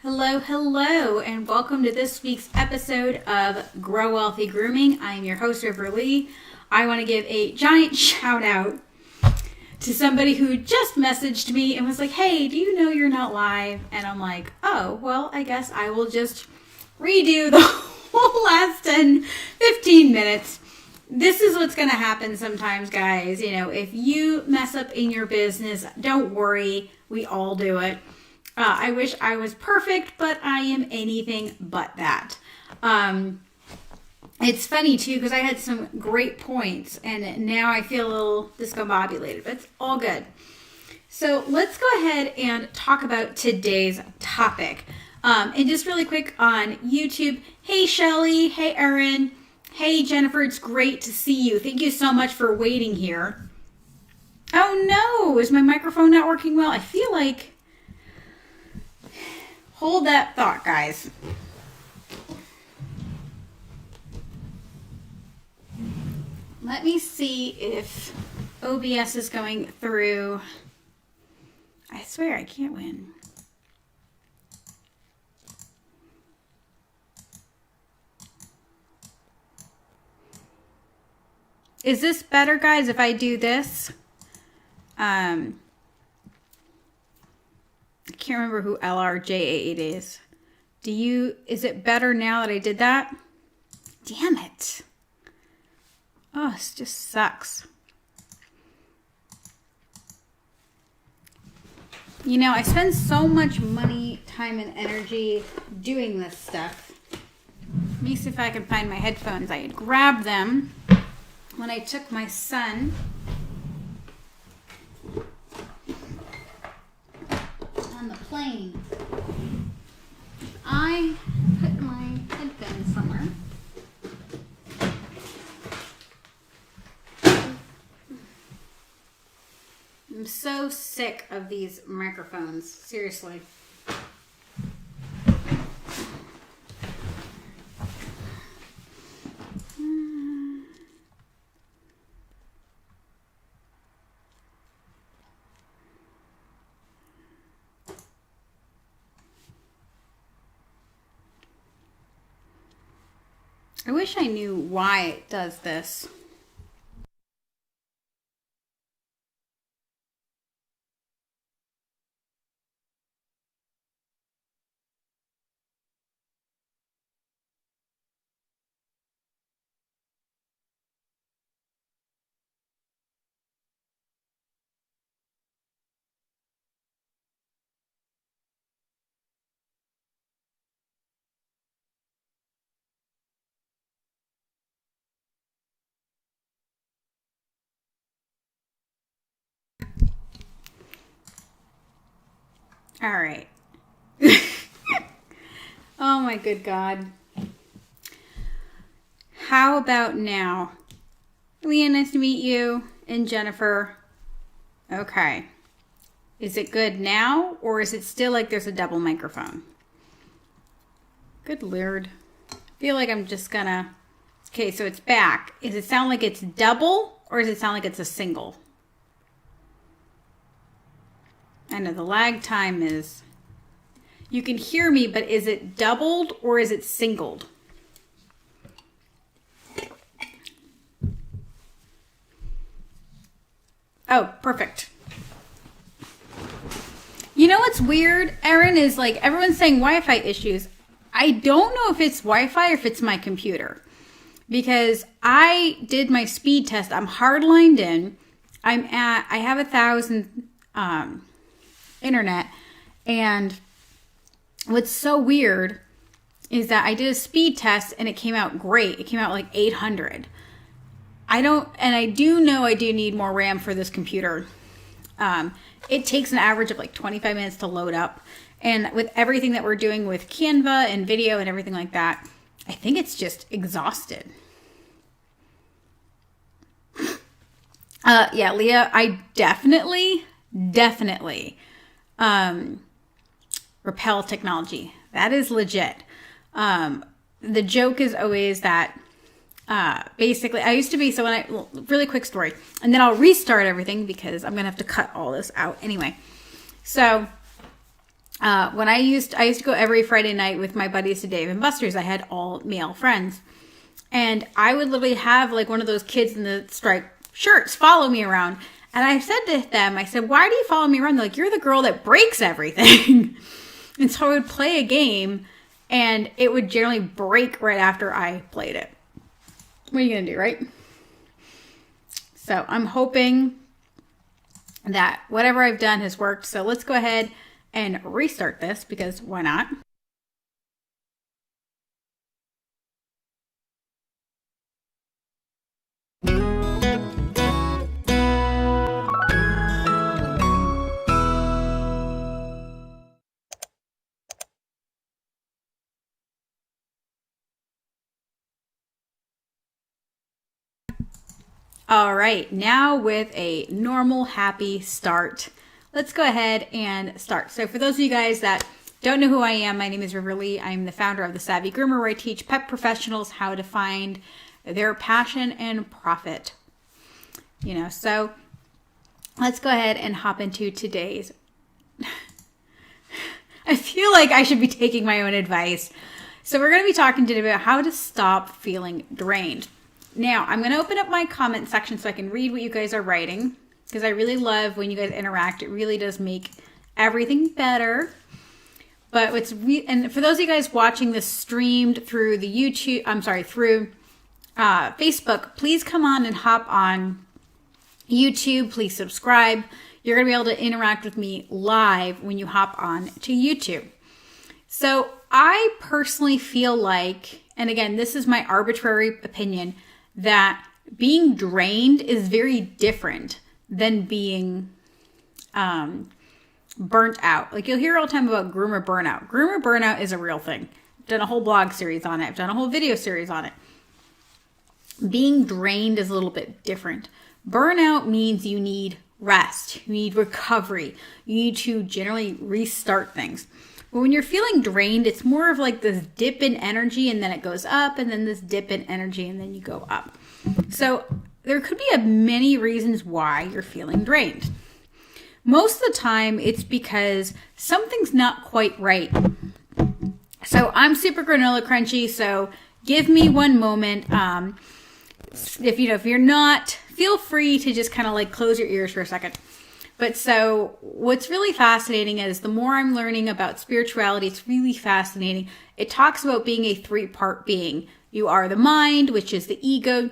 Hello, hello, and welcome to this week's episode of Grow Wealthy Grooming. I'm your host, River Lee. I want to give a giant shout out to somebody who just messaged me and was like, hey, do you know you're not live? And I'm like, oh, well, I guess I will just redo the whole last 10, 15 minutes. This is what's going to happen sometimes, guys. You know, if you mess up in your business, don't worry. We all do it. I wish I was perfect, but I am anything but that. It's funny, too, because I had some great points, and now I feel a little discombobulated, but it's all good. So let's go ahead and talk about today's topic. And just really quick on YouTube, hey, Shelly, hey, Erin, hey, Jennifer, it's great to see you. Thank you so much for waiting here. Oh, no, is my microphone not working well? I feel like... Hold that thought, guys. Let me see if OBS is going through. I swear I can't win. Is this better, guys, if I do this? I can't remember who LRJ8 is. Is it better now that I did that? Damn it. Oh, it just sucks. You know, I spend so much money, time, and energy doing this stuff. Let me see if I can find my headphones. I had grabbed them when I took my son on the plane. I put my headphones somewhere. I'm so sick of these microphones, seriously. I wish I knew why it does this. All right. Oh my good God. How about now? Leah, nice to meet you. And Jennifer. Okay. Is it good now? Or is it still like there's a double microphone? Good Lord. I feel like I'm just gonna... Okay, so it's back. Does it sound like it's double? Or does it sound like it's a single? I know the lag time is... You can hear me, but is it doubled or is it singled? Oh, perfect. You know what's weird, Erin, is like everyone's saying Wi-Fi issues. I don't know if it's Wi-Fi or if it's my computer. Because I did my speed test. I'm hardlined in. I have 1,000 internet, and what's so weird is that I did a speed test and it came out great. It came out like 800. I do know I do need more RAM for this computer. It takes an average of like 25 minutes to load up, and with everything that we're doing with Canva and video and everything like that, I think it's just exhausted. Yeah, Leah, I definitely repel technology. That is legit. The joke is always that basically I used to be, really quick story, and then I'll restart everything because I'm gonna have to cut all this out anyway. So When I used to go every Friday night with my buddies to Dave and Buster's. I had all male friends. And I would literally have like one of those kids in the striped shirts follow me around. And I said to them, I said, why do you follow me around? They're like, you're the girl that breaks everything. And so I would play a game and it would generally break right after I played it. What are you going to do, right? So I'm hoping that whatever I've done has worked. So let's go ahead and restart this because why not? All right, now with a normal, happy start, let's go ahead and start. So for those of you guys that don't know who I am, my name is Riverly. I'm the founder of the Savvy Groomer, where I teach pet professionals how to find their passion and profit. So let's go ahead and hop into today's. I feel like I should be taking my own advice. So we're going to be talking today about how to stop feeling drained. Now, I'm going to open up my comment section so I can read what you guys are writing, because I really love when you guys interact. It really does make everything better. But and for those of you guys watching this streamed through the through Facebook, please come on and hop on YouTube. Please subscribe. You're going to be able to interact with me live when you hop on to YouTube. So I personally feel like, and again, this is my arbitrary opinion, that being drained is very different than being burnt out. Like you'll hear all the time about groomer burnout. Groomer burnout is a real thing. I've done a whole blog series on it. I've done a whole video series on it. Being drained is a little bit different. Burnout means you need rest. You need recovery. You need to generally restart things. But when you're feeling drained, it's more of like this dip in energy and then it goes up, and then this dip in energy and then you go up. So there could be many reasons why you're feeling drained. Most of the time it's because something's not quite right. So I'm super granola crunchy, so give me one moment. If you're not, feel free to just kind of like close your ears for a second. But so what's really fascinating is the more I'm learning about spirituality, it's really fascinating. It talks about being a 3-part being. You are the mind, which is the ego,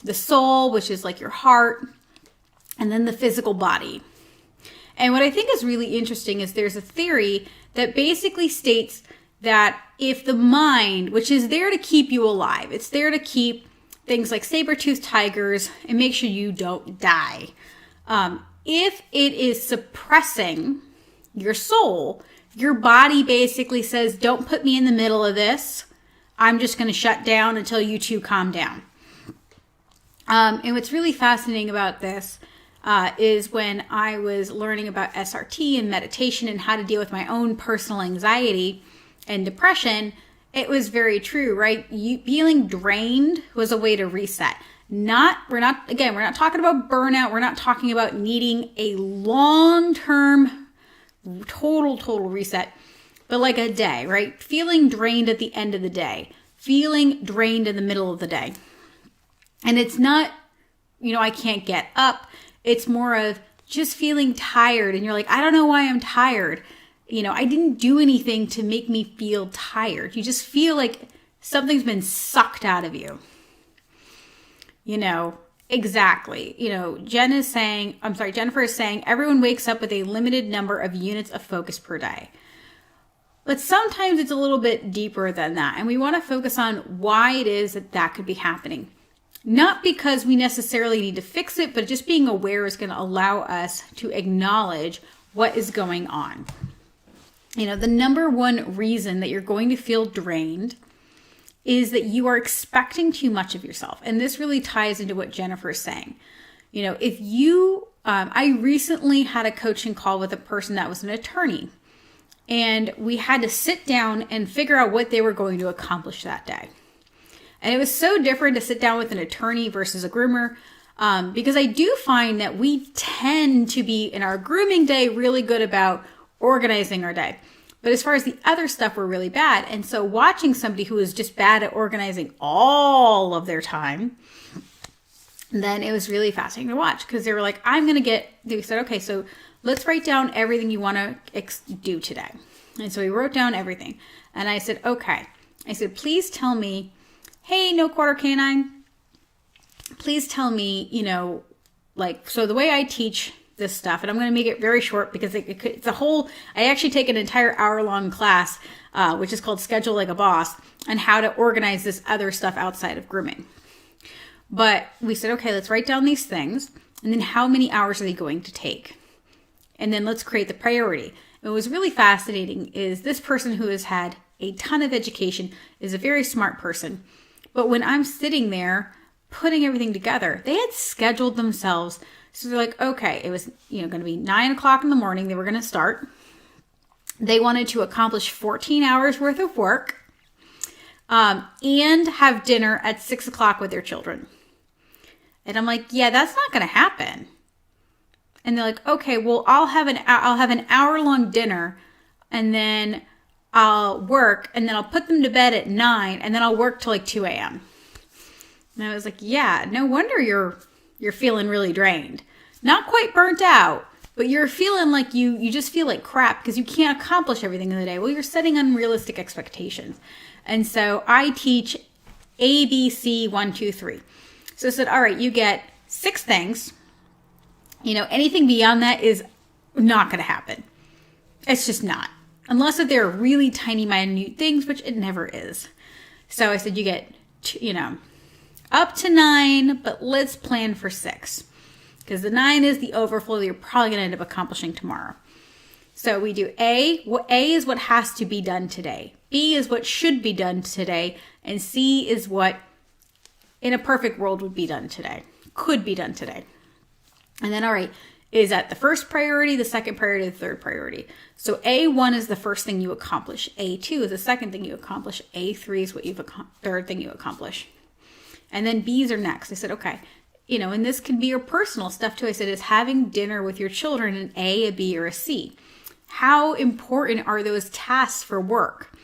the soul, which is like your heart, and then the physical body. And what I think is really interesting is there's a theory that basically states that if the mind, which is there to keep you alive, it's there to keep things like saber-toothed tigers and make sure you don't die. If it is suppressing your soul, your body basically says, don't put me in the middle of this. I'm just going to shut down until you two calm down. And what's really fascinating about this is when I was learning about SRT and meditation and how to deal with my own personal anxiety and depression, it was very true, right? Feeling drained was a way to reset. We're not talking about burnout. We're not talking about needing a long-term total reset, but like a day, right? Feeling drained at the end of the day, feeling drained in the middle of the day. And it's not, I can't get up. It's more of just feeling tired. And you're like, I don't know why I'm tired. I didn't do anything to make me feel tired. You just feel like something's been sucked out of you. Exactly. Jennifer is saying everyone wakes up with a limited number of units of focus per day. But sometimes it's a little bit deeper than that. And we want to focus on why it is that could be happening. Not because we necessarily need to fix it, but just being aware is going to allow us to acknowledge what is going on. The number one reason that you're going to feel drained is that you are expecting too much of yourself. And this really ties into what Jennifer is saying. I recently had a coaching call with a person that was an attorney, and we had to sit down and figure out what they were going to accomplish that day. And it was so different to sit down with an attorney versus a groomer, because I do find that we tend to be in our grooming day really good about organizing our day. But as far as the other stuff, we're really bad. And so watching somebody who is just bad at organizing all of their time, then it was really fascinating to watch because they were like, they said, okay, so let's write down everything you want to do today. And so we wrote down everything. And I said, okay. I said, please tell me, hey, no quarter canine, please tell me, so the way I teach this stuff, and I'm going to make it very short because it's I actually take an entire hour-long class, which is called Schedule Like a Boss, on how to organize this other stuff outside of grooming. But we said, okay, let's write down these things, and then how many hours are they going to take? And then let's create the priority. And what was really fascinating is this person who has had a ton of education is a very smart person. But when I'm sitting there putting everything together, they had scheduled themselves. So they're like, okay, it was going to be 9 o'clock in the morning. They were going to start. They wanted to accomplish 14 hours worth of work and have dinner at 6 o'clock with their children. And I'm like, yeah, that's not going to happen. And they're like, okay, well, I'll have an hour-long dinner, and then I'll work, and then I'll put them to bed at 9, and then I'll work till like 2 a.m. And I was like, yeah, no wonder you're feeling really drained. Not quite burnt out, but you're feeling like you just feel like crap because you can't accomplish everything in the day. Well, you're setting unrealistic expectations. And so I teach ABC 1, 2, 3. So I said, all right, you get 6 things. Anything beyond that is not going to happen. It's just not. Unless if they're really tiny, minute things, which it never is. So I said, you get, up to 9, but let's plan for 6. Because the 9 is the overflow that you're probably going to end up accomplishing tomorrow. So we do A. A is what has to be done today. B is what should be done today. And C is what, in a perfect world, would be done today. Could be done today. And then, all right, is that the first priority, the second priority, the third priority? So A1 is the first thing you accomplish. A2 is the second thing you accomplish. A3 is what third thing you accomplish. And then B's are next. I said, okay, and this can be your personal stuff too. I said, is having dinner with your children an A, a B, or a C? How important are those tasks for work?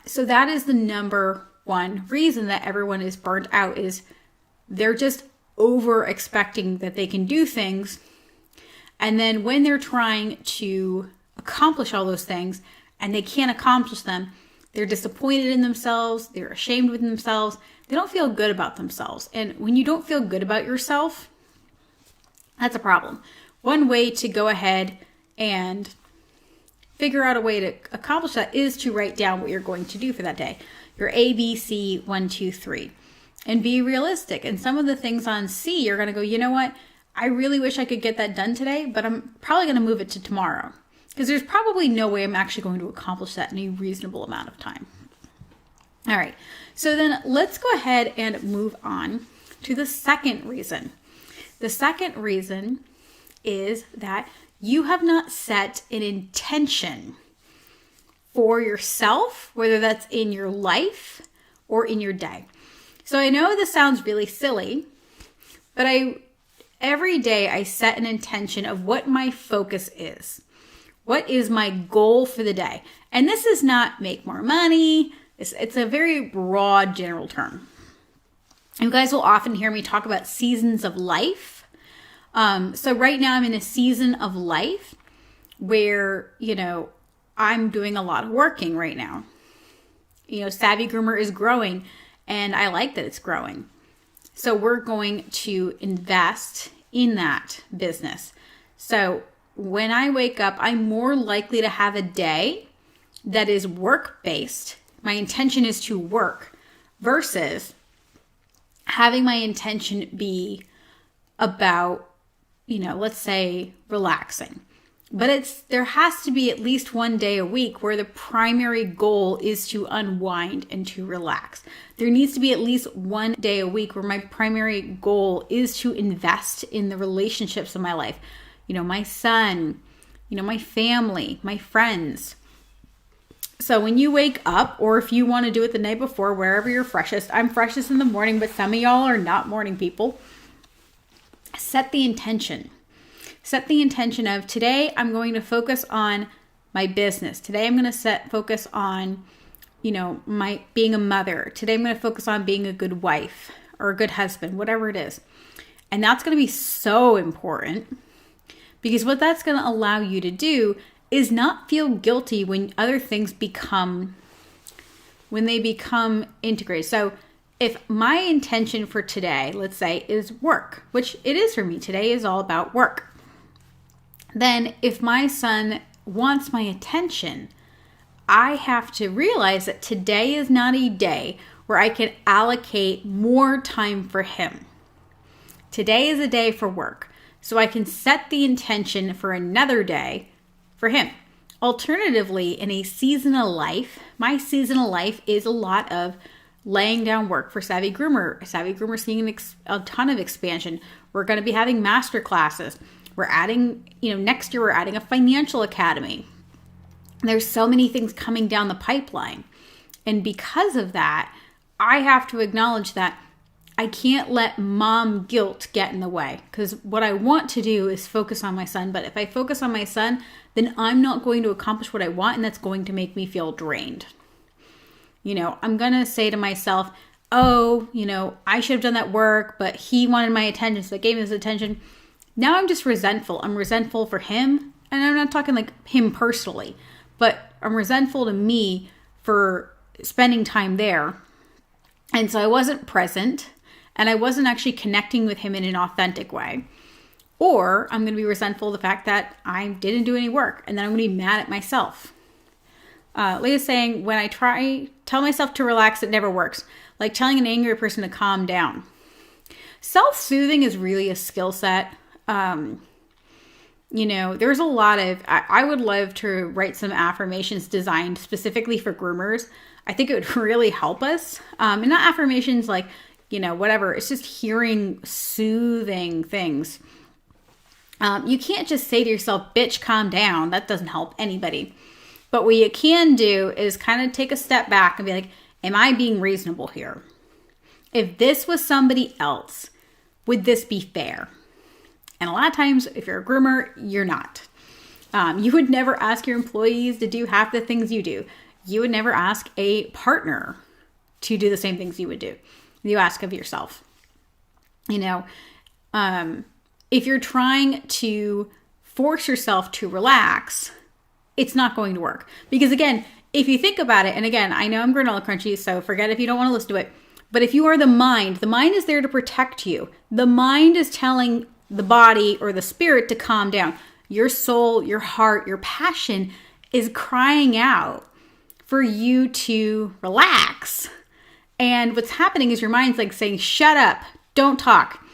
So that is the number one reason that everyone is burnt out is they're just over expecting that they can do things. And then when they're trying to accomplish all those things and they can't accomplish them, they're disappointed in themselves. They're ashamed with themselves. They don't feel good about themselves. And when you don't feel good about yourself, that's a problem. One way to go ahead and figure out a way to accomplish that is to write down what you're going to do for that day. Your A, B, C, 1, 2, 3. And be realistic. And some of the things on C, you're going to go, you know what? I really wish I could get that done today, but I'm probably going to move it to tomorrow. Because there's probably no way I'm actually going to accomplish that in a reasonable amount of time. All right. So then let's go ahead and move on to the second reason. The second reason is that you have not set an intention for yourself, whether that's in your life or in your day. So I know this sounds really silly, but every day I set an intention of what my focus is. What is my goal for the day? And this is not make more money. It's a very broad general term. You guys will often hear me talk about seasons of life. So right now I'm in a season of life where, I'm doing a lot of working right now. Savvy Groomer is growing and I like that it's growing. So we're going to invest in that business. So when I wake up, I'm more likely to have a day that is work-based. My intention is to work versus having my intention be about, let's say relaxing. But there has to be at least one day a week where the primary goal is to unwind and to relax. There needs to be at least one day a week where my primary goal is to invest in the relationships of my life. My son, my family, my friends. So when you wake up, or if you want to do it the night before, wherever you're freshest, I'm freshest in the morning, but some of y'all are not morning people. Set the intention. Set the intention of today I'm going to focus on my business. Today I'm going to focus on, my being a mother. Today I'm going to focus on being a good wife or a good husband, whatever it is. And that's going to be so important because what that's going to allow you to do is not feel guilty when other things become integrated. So if my intention for today, let's say, is work, which it is for me, today is all about work. Then if my son wants my attention, I have to realize that today is not a day where I can allocate more time for him. Today is a day for work, so I can set the intention for another day for him. Alternatively, in a seasonal life, my seasonal life is a lot of laying down work for Savvy Groomer. Savvy Groomer seeing a ton of expansion. We're going to be having master classes. We're adding, next year we're adding a financial academy. There's so many things coming down the pipeline. And because of that, I have to acknowledge that I can't let mom guilt get in the way, because what I want to do is focus on my son. But if I focus on my son, then I'm not going to accomplish what I want, and that's going to make me feel drained. I'm going to say to myself, I should have done that work, but he wanted my attention, so I gave him his attention. Now I'm just resentful. I'm resentful for him, and I'm not talking like him personally, but I'm resentful to me for spending time there. And so I wasn't present, and I wasn't actually connecting with him in an authentic way. Or I'm going to be resentful of the fact that I didn't do any work, and then I'm going to be mad at myself. Leah's saying, when I tell myself to relax, it never works. Like telling an angry person to calm down. Self-soothing is really a skill set. There's a lot of, I would love to write some affirmations designed specifically for groomers. I think it would really help us. And not affirmations like, whatever. It's just hearing soothing things. You can't just say to yourself, bitch, calm down. That doesn't help anybody. But what you can do is kind of take a step back and be like, am I being reasonable here? If this was somebody else, would this be fair? And a lot of times, if you're a groomer, you're not. You would never ask your employees to do half the things you do. You would never ask a partner to do the same things you would do. You ask of yourself. If you're trying to force yourself to relax, it's not going to work. Because again, if you think about it, and again, I know I'm granola crunchy, so forget if you don't want to listen to it. But if you are the mind is there to protect you. The mind is telling the body or the spirit to calm down. Your soul, your heart, your passion is crying out for you to relax. And what's happening is your mind's like saying, shut up, don't talk.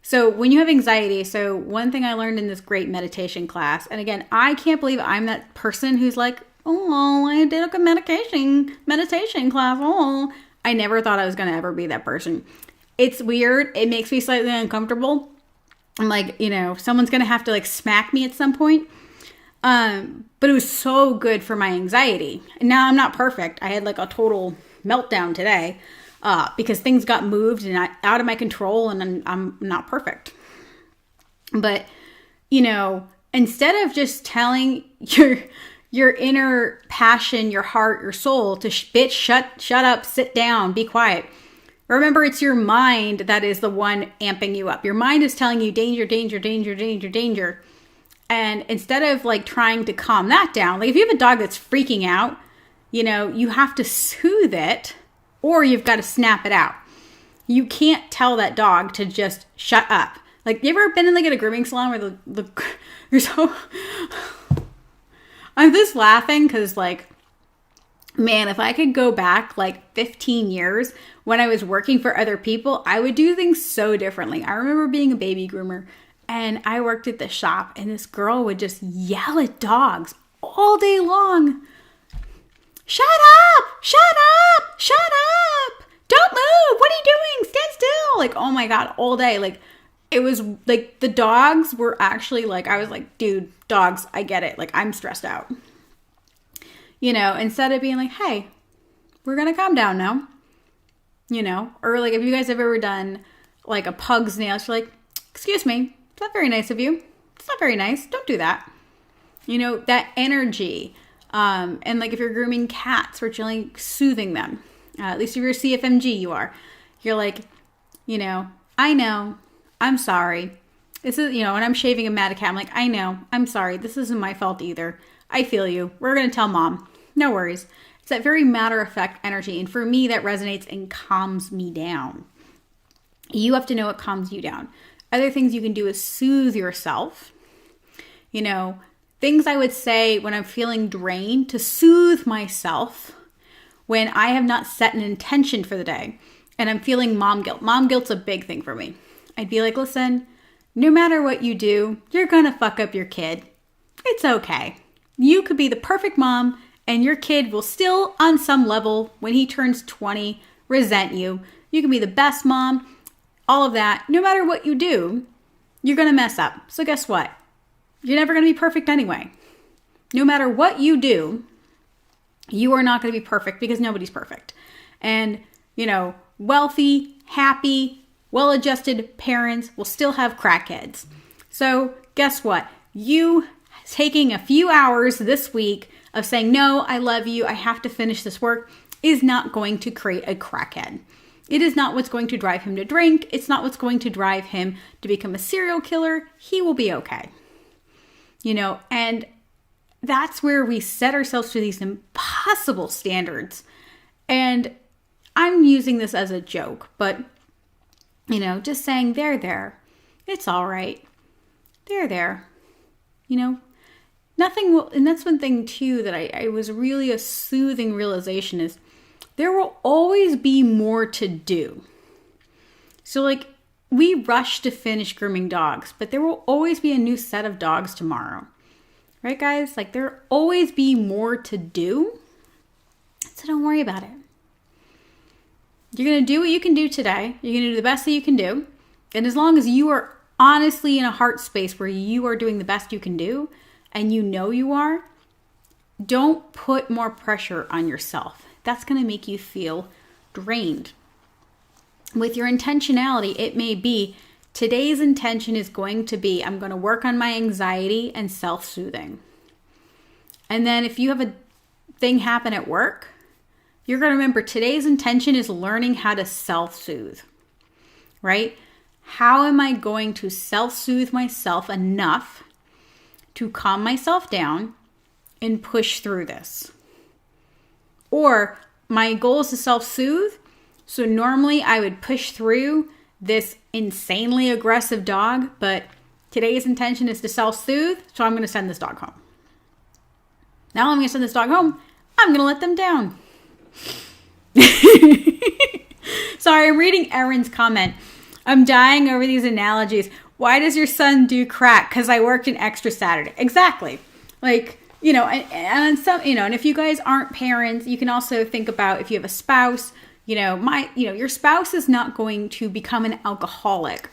So when you have anxiety, so one thing I learned in this great meditation class, and again, I can't believe I'm that person who's like, oh, I did a meditation class. Oh, I never thought I was going to ever be that person. It's weird. It makes me slightly uncomfortable. I'm like, someone's going to have to like smack me at some point. But it was so good for my anxiety. And now I'm not perfect. I had like a total meltdown today. Because things got moved and out of my control, and I'm not perfect. But, instead of just telling your inner passion, your heart, your soul to bitch, shut up, sit down, be quiet. Remember, it's your mind that is the one amping you up. Your mind is telling you danger, danger, danger, danger, danger. And instead of like trying to calm that down, like if you have a dog that's freaking out, you have to soothe it. Or you've got to snap it out. You can't tell that dog to just shut up. Like, you ever been in like at a grooming salon where you're so... I'm just laughing because like, man, if I could go back like 15 years when I was working for other people, I would do things so differently. I remember being a baby groomer and I worked at the shop and this girl would just yell at dogs all day long. Shut up! Shut up! Shut up! Don't move! What are you doing? Stand still! Like, oh my God, all day. Like, it was like the dogs were actually like, I was like, dude, dogs, I get it. Like, I'm stressed out. Instead of being like, hey, we're going to calm down now. Or like, if you guys have ever done like a pug's nails, you're like, excuse me, it's not very nice of you. It's not very nice. Don't do that. That energy. And like if you're grooming cats, we're generally soothing them. At least if you're a CFMG, you are. You're like, I know, I'm sorry. This is, when I'm shaving a mad cat, I'm like, I know, I'm sorry. This isn't my fault either. I feel you. We're going to tell mom. No worries. It's that very matter-of-fact energy. And for me, that resonates and calms me down. You have to know what calms you down. Other things you can do is soothe yourself. Things I would say when I'm feeling drained to soothe myself when I have not set an intention for the day and I'm feeling mom guilt. Mom guilt's a big thing for me. I'd be like, listen, no matter what you do, you're going to fuck up your kid. It's okay. You could be the perfect mom and your kid will still, on some level, when he turns 20, resent you. You can be the best mom, all of that. No matter what you do, you're going to mess up. So guess what? You're never going to be perfect anyway. No matter what you do, you are not going to be perfect because nobody's perfect. And, wealthy, happy, well-adjusted parents will still have crackheads. So guess what? You taking a few hours this week of saying, no, I love you, I have to finish this work, is not going to create a crackhead. It is not what's going to drive him to drink. It's not what's going to drive him to become a serial killer. He will be okay. And that's where we set ourselves to these impossible standards. And I'm using this as a joke, but, just saying, they're there. It's all right. They're there. Nothing will, and that's one thing too that I was really a soothing realization is there will always be more to do. So like we rush to finish grooming dogs, but there will always be a new set of dogs tomorrow. Right, guys? Like there'll always be more to do. So don't worry about it. You're going to do what you can do today. You're going to do the best that you can do. And as long as you are honestly in a heart space where you are doing the best you can do, and you are, don't put more pressure on yourself. That's going to make you feel drained. With your intentionality, it may be today's intention is going to be, I'm going to work on my anxiety and self-soothing. And then if you have a thing happen at work, you're going to remember today's intention is learning how to self-soothe, right? How am I going to self-soothe myself enough to calm myself down and push through this? Or my goal is to self-soothe. So normally I would push through this insanely aggressive dog, but today's intention is to self-soothe. So I'm going to send this dog home. Now I'm going to send this dog home. I'm going to let them down. Sorry, I'm reading Erin's comment. I'm dying over these analogies. Why does your son do crack? Because I worked an extra Saturday. Exactly. Like, and some, and if you guys aren't parents, you can also think about if you have a spouse, your spouse is not going to become an alcoholic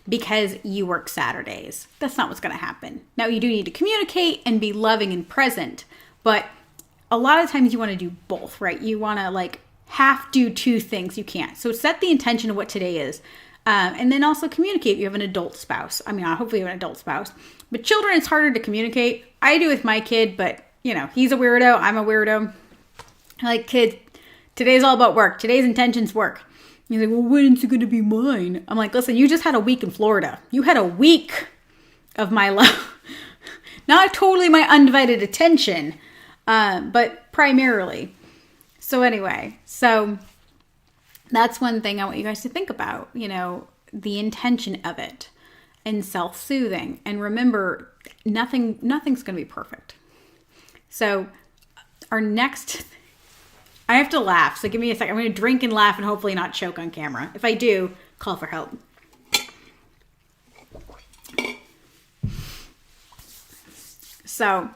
because you work Saturdays. That's not what's going to happen. Now, you do need to communicate and be loving and present, but a lot of times you want to do both, right? You want to half do two things. You can't. So set the intention of what today is. And then also communicate. You have an adult spouse. I mean, hopefully you have an adult spouse. But children, it's harder to communicate. I do with my kid, but, he's a weirdo. I'm a weirdo. Kids, today's all about work. Today's intention's work. He's like, well, when's it going to be mine? I'm like, listen, you just had a week in Florida. You had a week of my love. Not totally my undivided attention, but primarily. So anyway, that's one thing I want you guys to think about, the intention of it and self-soothing. And remember, nothing's going to be perfect. So our next, I have to laugh. So give me a second. I'm going to drink and laugh and hopefully not choke on camera. If I do, call for help. So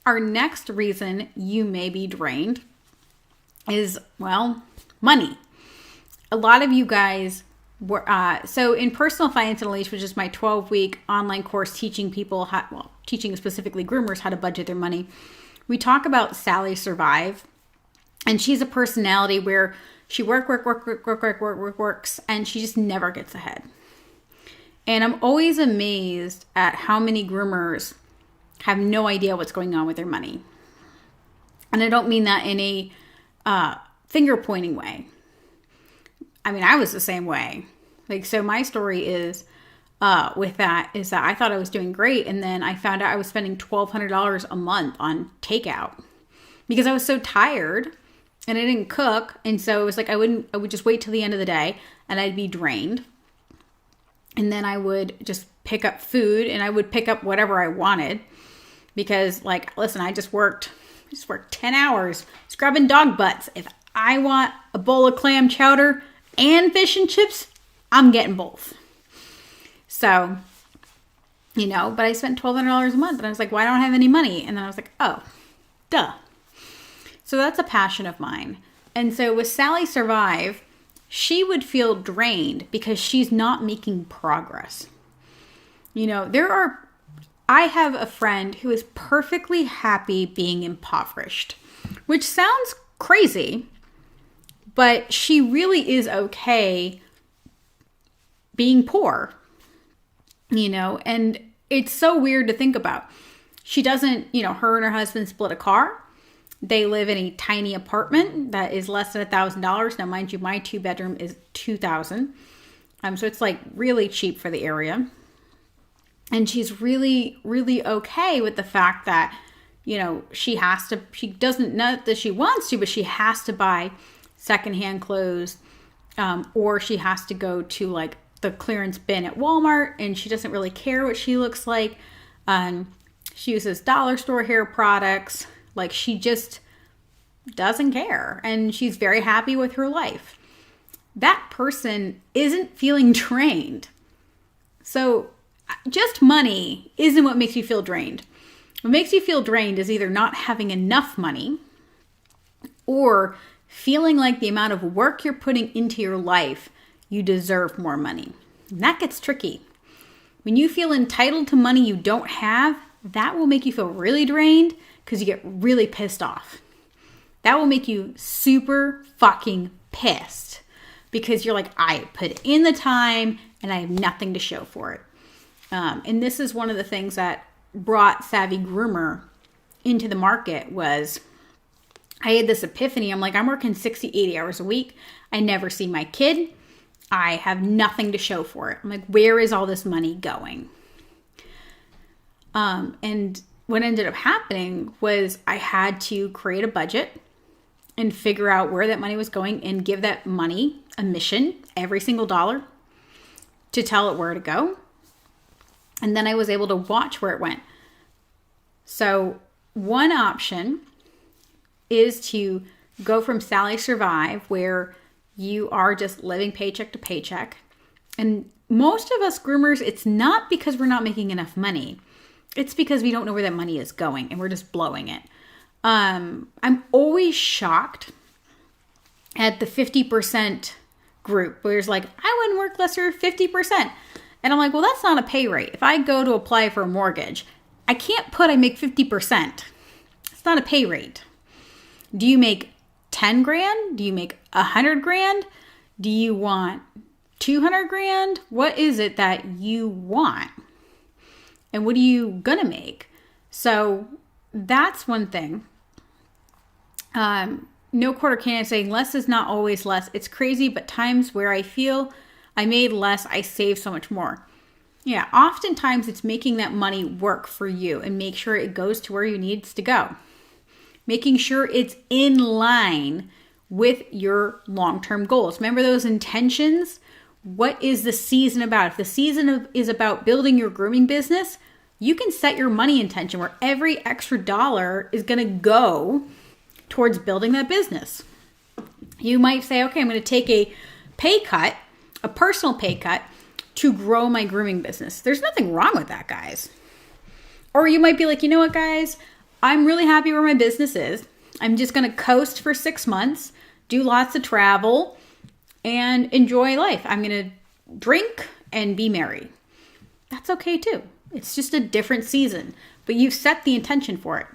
our next reason you may be drained is, money. A lot of you guys were, so in Personal Finance and Unleashed, which is my 12-week online course teaching people teaching specifically groomers how to budget their money, we talk about Sally Survive. And she's a personality where she works, and she just never gets ahead. And I'm always amazed at how many groomers have no idea what's going on with their money. And I don't mean that in a finger pointing way. I mean, I was the same way. Like, so my story is with that is that I thought I was doing great. And then I found out I was spending $1,200 a month on takeout because I was so tired and I didn't cook. And so it was like, I would just wait till the end of the day and I'd be drained. And then I would just pick up food and I would pick up whatever I wanted because, like, listen, I just worked 10 hours scrubbing dog butts. If I want a bowl of clam chowder and fish and chips, I'm getting both. So, but I spent $1,200 a month and I was like, well, I don't have any money. And then I was like, oh, duh. So that's a passion of mine. And so with Sally Survive, she would feel drained because she's not making progress. I have a friend who is perfectly happy being impoverished, which sounds crazy, but she really is okay being poor, and it's so weird to think about. She doesn't, her and her husband split a car. They live in a tiny apartment that is less than $1,000. Now, mind you, my 2-bedroom is $2,000. So it's like really cheap for the area. And she's really, really okay with the fact that, she doesn't know that she wants to, but she has to buy secondhand clothes, or she has to go to like the clearance bin at Walmart, and she doesn't really care what she looks like. She uses dollar store hair products. Like, she just doesn't care, and she's very happy with her life. That person isn't feeling drained. So just money isn't what makes you feel drained. What makes you feel drained is either not having enough money or feeling like the amount of work you're putting into your life, you deserve more money. And that gets tricky. When you feel entitled to money you don't have, that will make you feel really drained because you get really pissed off. That will make you super fucking pissed because you're like, I put in the time and I have nothing to show for it. And this is one of the things that brought Savvy Groomer into the market was I had this epiphany. I'm like, I'm working 60, 80 hours a week. I never see my kid. I have nothing to show for it. I'm like, where is all this money going? And what ended up happening was I had to create a budget and figure out where that money was going and give that money a mission, every single dollar, to tell it where to go. And then I was able to watch where it went. So one option is to go from Sally Survive, where you are just living paycheck to paycheck. And most of us groomers, it's not because we're not making enough money. It's because we don't know where that money is going and we're just blowing it. I'm always shocked at the 50% group where it's like, I wouldn't work less than 50%. And I'm like, well, that's not a pay rate. If I go to apply for a mortgage, I can't put I make 50%. It's not a pay rate. Do you make 10 grand? Do you make 100 grand? Do you want 200 grand? What is it that you want? And what are you gonna make? So that's one thing. No quarter can saying less is not always less. It's crazy, but times where I feel I made less, I save so much more. Yeah, oftentimes it's making that money work for you and make sure it goes to where you needs to go. Making sure it's in line with your long-term goals. Remember those intentions? What is the season about? If the season is about building your grooming business, you can set your money intention where every extra dollar is going to go towards building that business. You might say, okay, I'm going to take a pay cut, a personal pay cut, to grow my grooming business. There's nothing wrong with that, guys. Or you might be like, you know what, guys? I'm really happy where my business is. I'm just going to coast for 6 months, do lots of travel, and enjoy life. I'm going to drink and be merry. That's okay too. It's just a different season, but you've set the intention for it.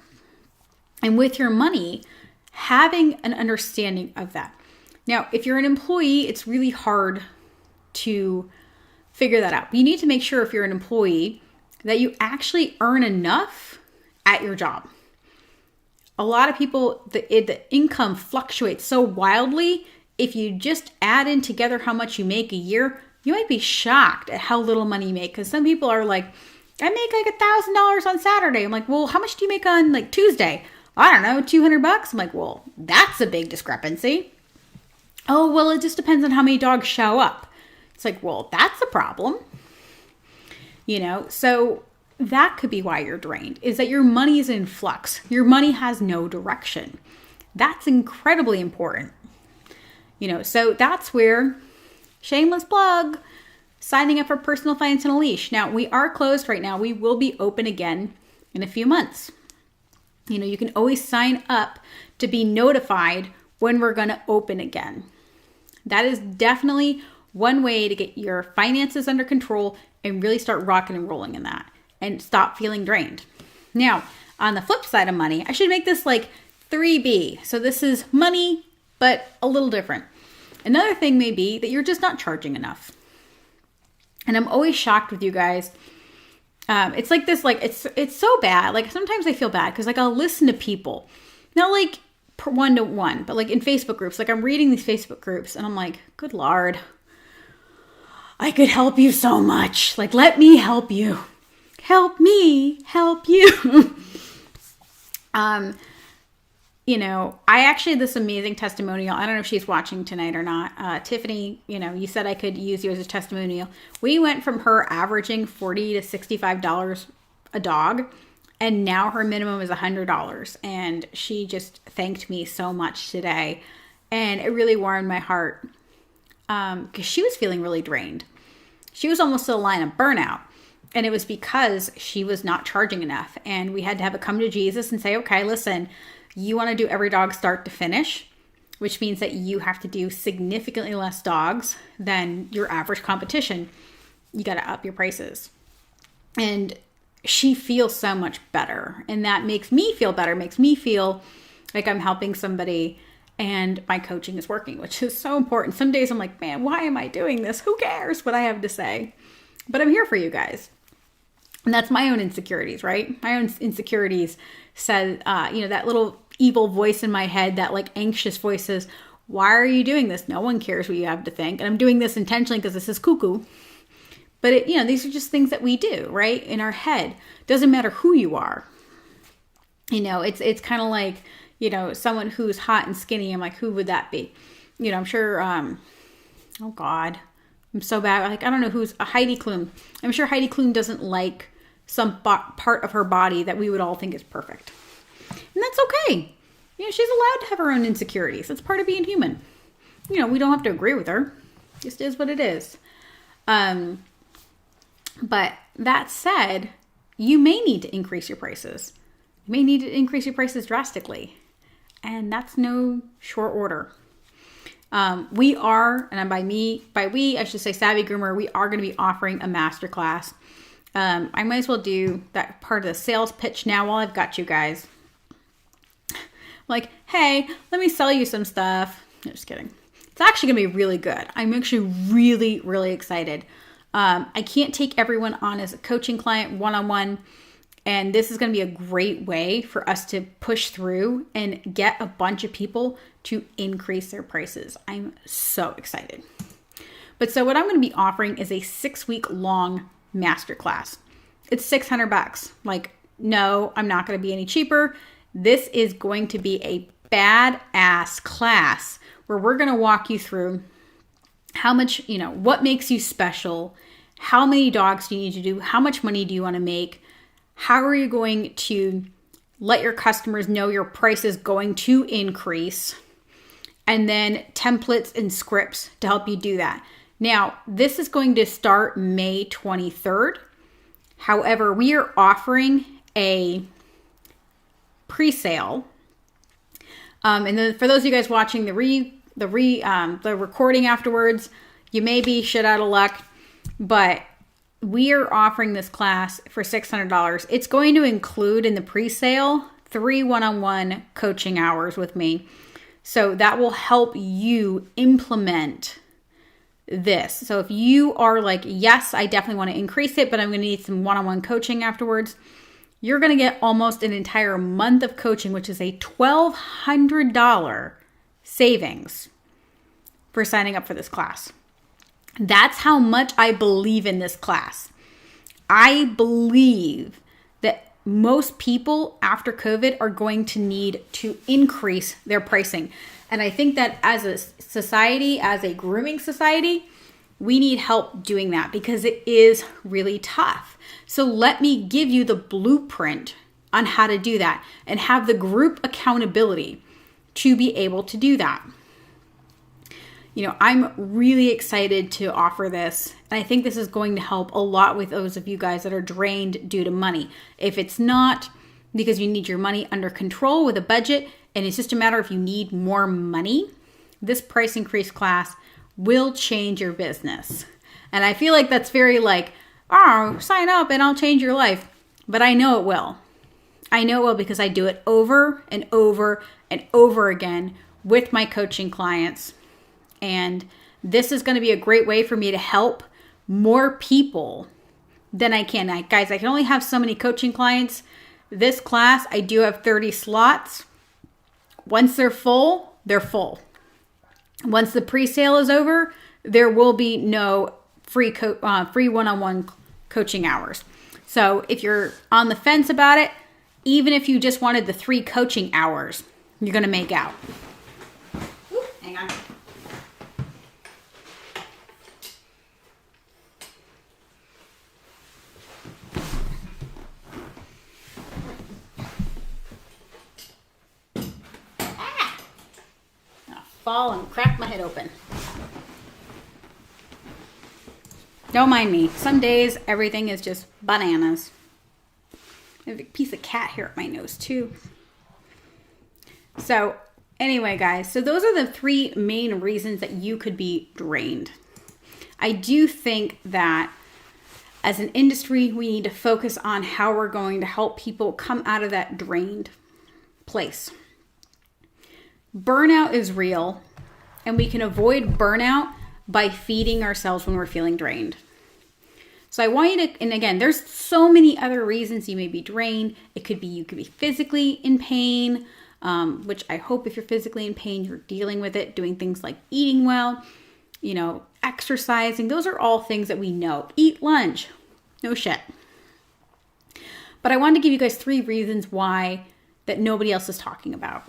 And with your money, having an understanding of that. Now, if you're an employee, it's really hard to figure that out. But you need to make sure if you're an employee that you actually earn enough at your job. A lot of people, the income fluctuates so wildly. If you just add in together how much you make a year, you might be shocked at how little money you make. Because some people are like, I make like $1,000 on Saturday. I'm like, well, how much do you make on like Tuesday? I don't know, $200. I'm like, well, that's a big discrepancy. Oh, well, it just depends on how many dogs show up. It's like, well, that's a problem. So that could be why you're drained, is that your money is in flux. Your money has no direction. That's incredibly important. So that's where, shameless plug, signing up for Personal Finance on a Leash. Now, we are closed right now. We will be open again in a few months. You can always sign up to be notified when we're going to open again. That is definitely one way to get your finances under control and really start rocking and rolling in that and stop feeling drained. Now, on the flip side of money, I should make this like 3B. So this is money, but a little different. Another thing may be that you're just not charging enough. And I'm always shocked with you guys. It's like this, like, it's so bad. Like, sometimes I feel bad because, like, I'll listen to people. Not like one-to-one, but like in Facebook groups. Like, I'm reading these Facebook groups and I'm like, good Lord, I could help you so much. Like, let me help you. Help me help you. I actually had this amazing testimonial. I don't know if she's watching tonight or not. Tiffany, you said I could use you as a testimonial. We went from her averaging $40 to $65 a dog, and now her minimum is $100. And she just thanked me so much today. And it really warmed my heart because she was feeling really drained. She was almost to the line of burnout. And it was because she was not charging enough. And we had to have it come to Jesus and say, okay, listen, you want to do every dog start to finish, which means that you have to do significantly less dogs than your average competition. You got to up your prices. And she feels so much better. And that makes me feel better, makes me feel like I'm helping somebody and my coaching is working, which is so important. Some days I'm like, man, why am I doing this? Who cares what I have to say? But I'm here for you guys. And that's my own insecurities, right? My own insecurities said, that little evil voice in my head, that like anxious voice says, why are you doing this? No one cares what you have to think. And I'm doing this intentionally because this is cuckoo. But these are just things that we do, right? In our head. Doesn't matter who you are. It's kind of like, someone who's hot and skinny. I'm like, who would that be? I'm sure, oh God, I'm so bad. Like, I don't know who's a Heidi Klum. I'm sure Heidi Klum doesn't like some part of her body that we would all think is perfect. And that's okay. She's allowed to have her own insecurities. That's part of being human. We don't have to agree with her. It just is what it is. But that said, you may need to increase your prices. You may need to increase your prices drastically. And that's no short order. We are, and by we, I should say Savvy Groomer, we are going to be offering a masterclass. I might as well do that part of the sales pitch now while I've got you guys. Like, hey, let me sell you some stuff. No, just kidding. It's actually going to be really good. I'm actually really, really excited. I can't take everyone on as a coaching client one-on-one. And this is going to be a great way for us to push through and get a bunch of people to increase their prices. I'm so excited. But so what I'm going to be offering is a 6-week long masterclass. It's $600. Like, no, I'm not going to be any cheaper. This is going to be a badass class where we're going to walk you through how much, what makes you special, how many dogs do you need to do, how much money do you want to make, how are you going to let your customers know your price is going to increase, and then templates and scripts to help you do that. Now, this is going to start May 23rd. However, we are offering a pre-sale. And then for those of you guys watching the recording afterwards, you may be shit out of luck, but we are offering this class for $600. It's going to include in the pre-sale 3 one-on-one coaching hours with me. So that will help you implement this. So if you are like, yes, I definitely want to increase it, but I'm going to need some one-on-one coaching afterwards, you're going to get almost an entire month of coaching, which is a $1,200 savings for signing up for this class. That's how much I believe in this class. I believe that most people after COVID are going to need to increase their pricing. And I think that as a society, as a grooming society, we need help doing that because it is really tough. So let me give you the blueprint on how to do that and have the group accountability to be able to do that. You know, I'm really excited to offer this. And I think this is going to help a lot with those of you guys that are drained due to money. If it's not because you need your money under control with a budget, and it's just a matter if you need more money, this price increase class will change your business. And I feel like that's very like, oh, sign up and I'll change your life. But I know it will. I know it will because I do it over and over and over again with my coaching clients. And this is going to be a great way for me to help more people than I can. Guys, I can only have so many coaching clients. This class, I do have 30 slots. Once they're full, they're full. Once the pre-sale is over, there will be no free one-on-one coaching hours. So if you're on the fence about it, even if you just wanted the 3 coaching hours, you're going to make out. Ooh, hang on. Fall and crack my head open. Don't mind me. Some days everything is just bananas. I have a piece of cat hair at my nose too. So anyway, guys, so those are the 3 main reasons that you could be drained. I do think that as an industry, we need to focus on how we're going to help people come out of that drained place. Burnout is real, and we can avoid burnout by feeding ourselves when we're feeling drained. So I want you to, and again, there's so many other reasons you may be drained. It could be you could be physically in pain, which I hope if you're physically in pain, you're dealing with it, doing things like eating well, exercising. Those are all things that we know. Eat lunch. No shit. But I wanted to give you guys 3 reasons why that nobody else is talking about.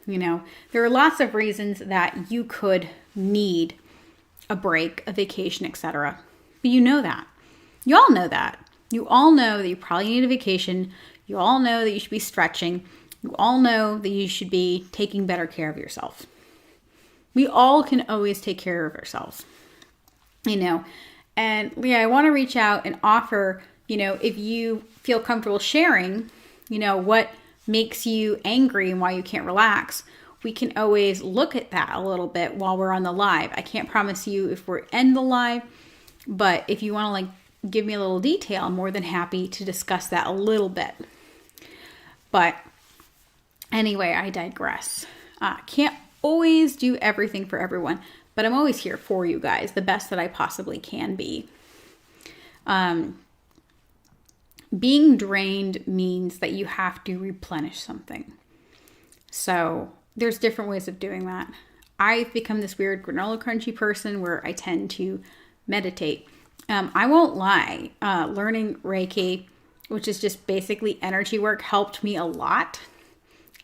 There are lots of reasons that you could need a break, a vacation, etc. But you know that. You all know that. You all know that you probably need a vacation. You all know that you should be stretching. You all know that you should be taking better care of yourself. We all can always take care of ourselves. And I want to reach out and offer, if you feel comfortable sharing, what makes you angry and why you can't relax, we can always look at that a little bit while we're on the live. I can't promise you if we're end the live, but if you want to give me a little detail, I'm more than happy to discuss that a little bit. But anyway, I digress. Can't always do everything for everyone, but I'm always here for you guys, the best that I possibly can be. Being drained means that you have to replenish something. So there's different ways of doing that. I've become this weird granola crunchy person where I tend to meditate. I won't lie, learning Reiki, which is just basically energy work, helped me a lot.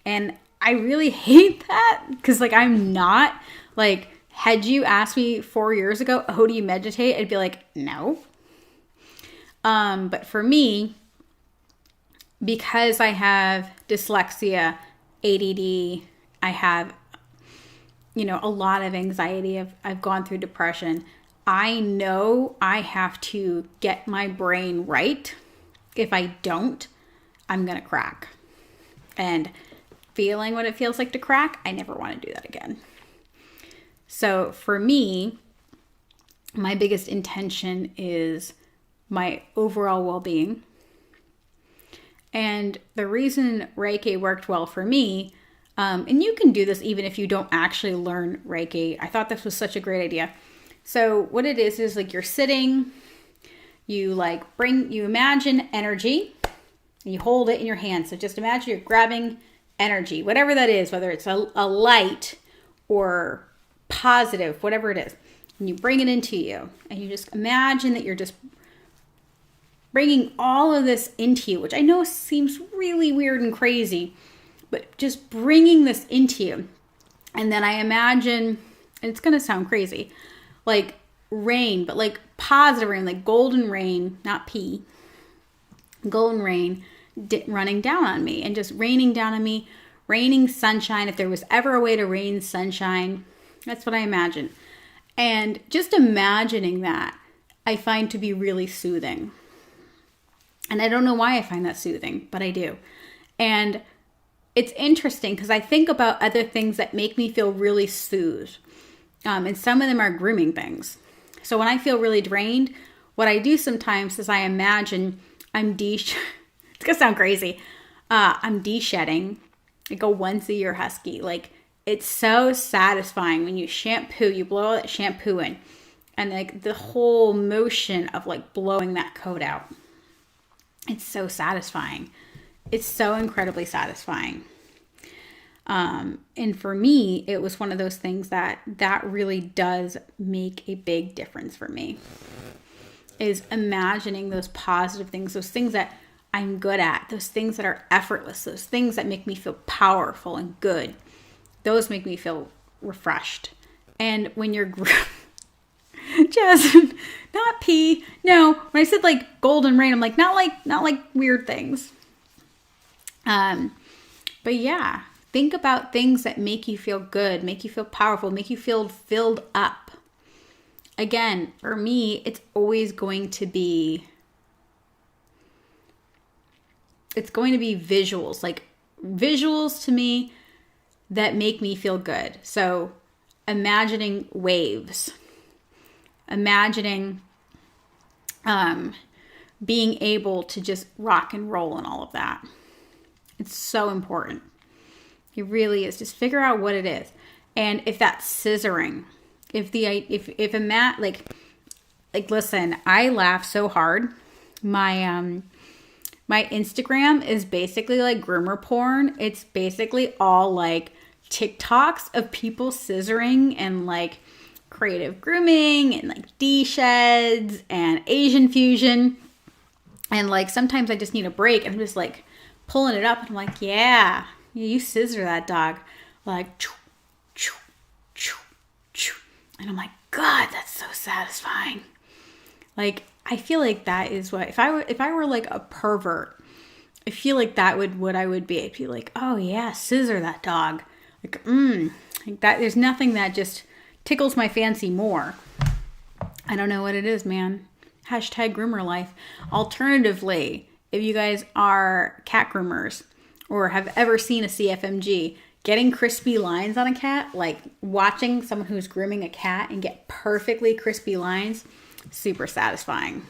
And I really hate that because I'm not had you asked me 4 years ago, oh, do you meditate? I'd be like, no. But for me, because I have dyslexia, ADD, I have, a lot of anxiety. I've gone through depression. I know I have to get my brain right. If I don't, I'm going to crack. And feeling what it feels like to crack, I never want to do that again. So for me, my biggest intention is my overall well-being. And the reason Reiki worked well for me, and you can do this even if you don't actually learn Reiki. I thought this was such a great idea. So what it is like you're sitting, you imagine energy, and you hold it in your hand. So just imagine you're grabbing energy, whatever that is, whether it's a light or positive, whatever it is. And you bring it into you, and you just imagine that you're just bringing all of this into you, which I know seems really weird and crazy, but just bringing this into you. And then I imagine, and it's going to sound crazy, like rain, but like positive rain, like golden rain, not pee, golden rain running down on me and just raining down on me, raining sunshine. If there was ever a way to rain sunshine, that's what I imagine. And just imagining that I find to be really soothing. And I don't know why I find that soothing, but I do. And it's interesting because I think about other things that make me feel really soothed. And some of them are grooming things. So when I feel really drained, what I do sometimes is I imagine it's going to sound crazy. I'm de-shedding. I go once a year husky. Like, it's so satisfying when you shampoo, you blow that shampoo in. And like the whole motion of like blowing that coat out. It's so satisfying. It's so incredibly satisfying. And for me, it was one of those things that really does make a big difference for me. Is imagining those positive things, those things that I'm good at, those things that are effortless, those things that make me feel powerful and good. Those make me feel refreshed. And when you're Jasmine, not pee. No, when I said like golden rain, I'm like not like weird things. But yeah, think about things that make you feel good, make you feel powerful, make you feel filled up. Again, for me, it's always going to be visuals, like visuals to me that make me feel good. So imagining waves, imagining being able to just rock and roll and all of that. It's so important. It really is. Just figure out what it is. And if that's scissoring, if a mat, like listen, I laugh so hard. My Instagram is basically like groomer porn. It's basically all like TikToks of people scissoring and like creative grooming and like D-sheds and Asian fusion. And like sometimes I just need a break. I'm just like pulling it up and I'm like, yeah, you scissor that dog. Like, choo, choo, choo, choo. And I'm like, God, that's so satisfying. Like, I feel like that is what, if I were like a pervert, I feel like that would what I would be. I'd be like, oh yeah, scissor that dog. Like, like that. There's nothing that just tickles my fancy more. I don't know what it is, man. Hashtag groomer life. Alternatively, if you guys are cat groomers or have ever seen a CFMG, getting crispy lines on a cat, like watching someone who's grooming a cat and get perfectly crispy lines, super satisfying.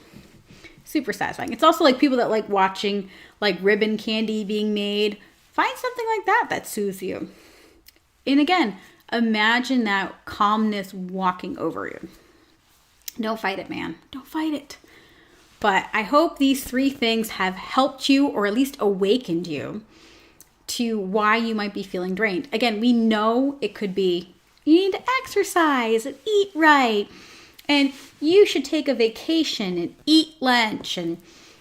Super satisfying. It's also like people that like watching like ribbon candy being made. Find something like that that soothes you. And again, imagine that calmness walking over you. Don't fight it, man. Don't fight it. But I hope these 3 things have helped you or at least awakened you to why you might be feeling drained. Again, we know it could be you need to exercise and eat right. And you should take a vacation and eat lunch. And,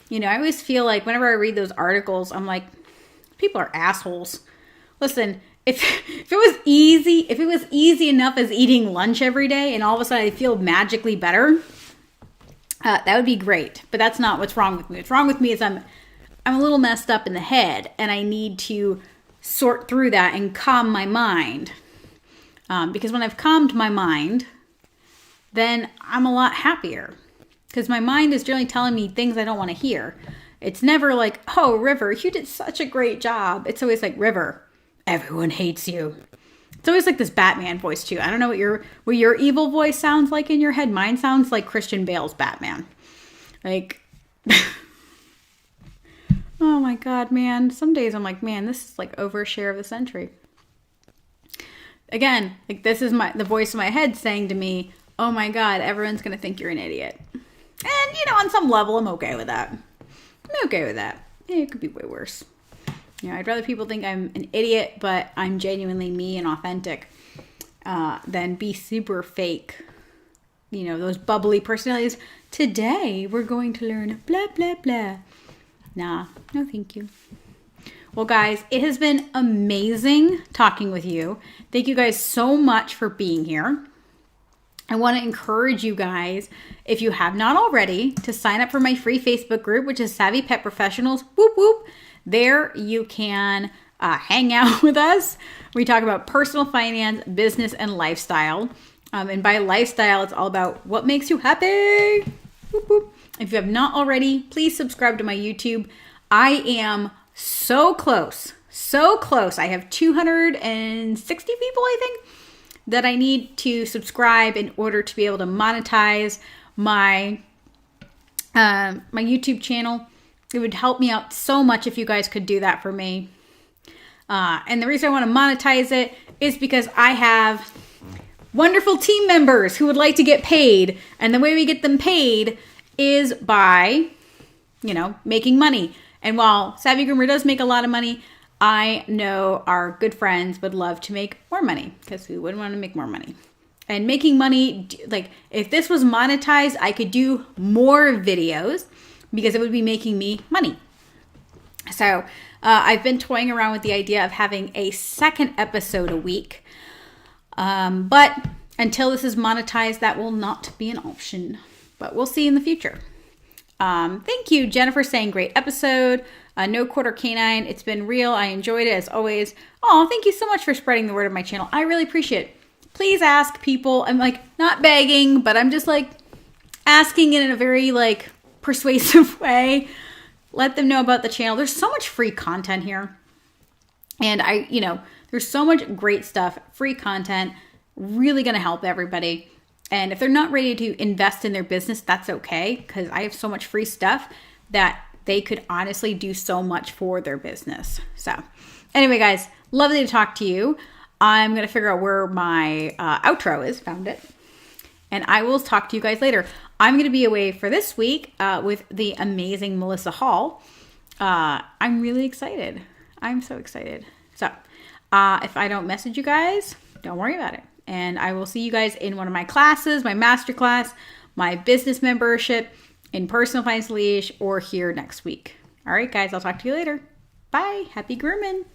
you know, I always feel like whenever I read those articles, I'm like, people are assholes. Listen, if it was easy enough as eating lunch every day and all of a sudden I feel magically better, that would be great. But that's not what's wrong with me. What's wrong with me is I'm a little messed up in the head and I need to sort through that and calm my mind. Because when I've calmed my mind, then I'm a lot happier. Because my mind is generally telling me things I don't want to hear. It's never like, oh, River, you did such a great job. It's always like, River, everyone hates you. It's always like this Batman voice too. I don't know what your evil voice sounds like in your head. Mine sounds like Christian Bale's Batman. Like, oh my God, man. Some days I'm like, man, this is like overshare of the century. Again, like this is the voice in my head saying to me, oh my God, everyone's going to think you're an idiot. And, on some level, I'm okay with that. It could be way worse. I'd rather people think I'm an idiot, but I'm genuinely me and authentic, than be super fake. Those bubbly personalities. Today, we're going to learn blah, blah, blah. Nah, no thank you. Well, guys, it has been amazing talking with you. Thank you guys so much for being here. I want to encourage you guys, if you have not already, to sign up for my free Facebook group, which is Savvy Pet Professionals. Whoop, whoop. There you can hang out with us. We talk about personal finance, business, and lifestyle. And by lifestyle, it's all about what makes you happy. Whoop, whoop. If you have not already, please subscribe to my YouTube. I am so close. I have 260 people, I think, that I need to subscribe in order to be able to monetize my my YouTube channel. It would help me out so much if you guys could do that for me. And the reason I want to monetize it is because I have wonderful team members who would like to get paid. And the way we get them paid is by, making money. And while Savvy Groomer does make a lot of money, I know our good friends would love to make more money, because we wouldn't want to make more money. And making money, like if this was monetized, I could do more videos because it would be making me money. So I've been toying around with the idea of having a second episode a week. But until this is monetized, that will not be an option. But we'll see in the future. Thank you, Jennifer, saying great episode. No Quarter Canine. It's been real. I enjoyed it as always. Oh, thank you so much for spreading the word of my channel. I really appreciate it. Please ask people. I'm not begging, but I'm just asking it in a very persuasive way. Let them know about the channel. There's so much free content here. And there's so much great stuff, free content, really going to help everybody. And if they're not ready to invest in their business, that's okay, because I have so much free stuff that they could honestly do so much for their business. So anyway, guys, lovely to talk to you. I'm going to figure out where my outro is. Found it. And I will talk to you guys later. I'm going to be away for this week with the amazing Melissa Hall. I'm really excited. I'm so excited. So if I don't message you guys, don't worry about it. And I will see you guys in one of my classes, my masterclass, my business membership, in Personal Finance Leash, or here next week. All right, guys, I'll talk to you later. Bye. Happy grooming.